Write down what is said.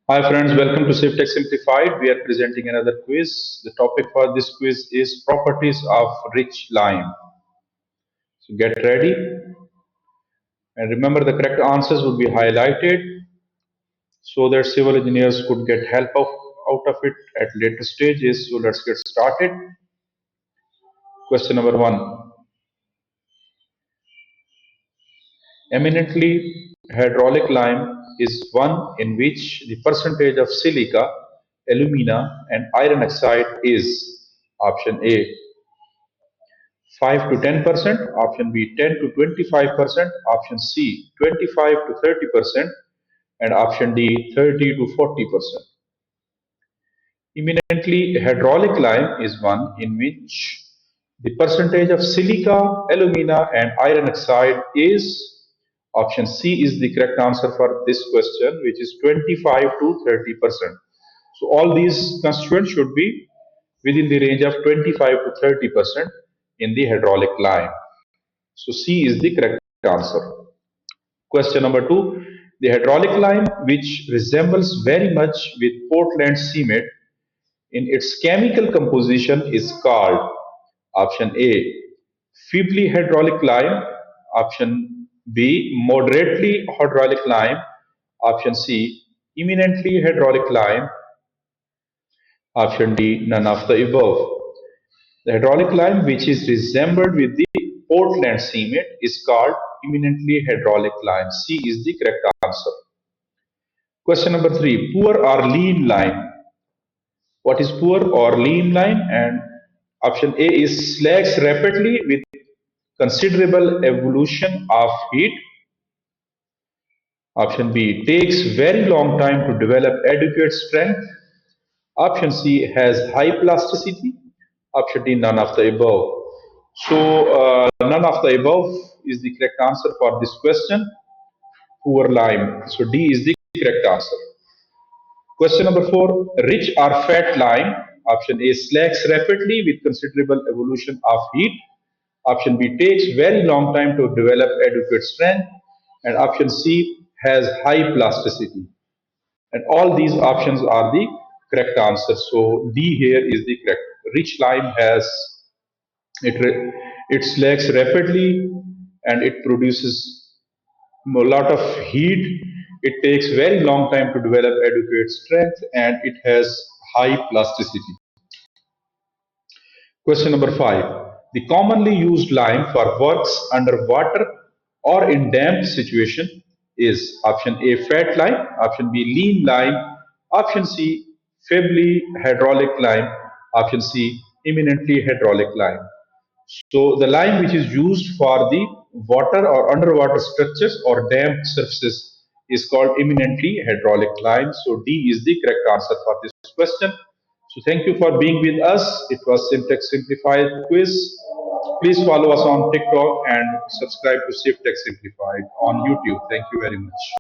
Hi friends, welcome to CivTech Simplified. We are presenting another quiz. The topic for this quiz is properties of rich lime. So get ready and remember the correct answers would be highlighted so that civil engineers could get help out of it at later stages. So let's get started. Question number one. Eminently hydraulic lime is one in which the percentage of silica, alumina and iron oxide is option A 5 to 10%, option B 10 to 25%, option C 25 to 30%, and option D 30 to 40%. Eminently hydraulic lime is one in which the percentage of silica, alumina, and iron oxide is option C is the correct answer for this question, which is 25 to 30%. So all these constituents should be within the range of 25 to 30% in the hydraulic lime. So C is the correct answer. Question number two. The hydraulic lime, which resembles very much with Portland cement in its chemical composition, is called option A feebly hydraulic lime, option B moderately hydraulic lime, option C eminently hydraulic lime, option D none of the above. The hydraulic lime, which is resembled with the Portland cement, is called eminently hydraulic lime. C is the correct answer. Question number three. Poor or lean lime. What is poor or lean lime? And option A is slags rapidly with considerable evolution of heat. Option B takes very long time to develop adequate strength. Option C has high plasticity. Option D none of the above. So none of the above is the correct answer for this question. Poor lime. So D is the correct answer. Question number four. Rich or fat lime. Option A slacks rapidly with considerable evolution of heat. Option B takes very long time to develop adequate strength. And option C has high plasticity. And all these options are the correct answers. So D here is the correct. Rich lime has it slacks rapidly and it produces a lot of heat. It takes very long time to develop adequate strength and it has high plasticity. Question number five. The commonly used lime for works under water or in damp situation is option A fat lime, option B lean lime, option C feebly hydraulic lime, option C eminently hydraulic lime. So the lime which is used for the water or underwater structures or damp surfaces is called eminently hydraulic lime. So D is the correct answer for this question. So thank you for being with us. It was CivTech Simplified quiz. Please follow us on TikTok and subscribe to CivTech Simplified on YouTube. Thank you very much.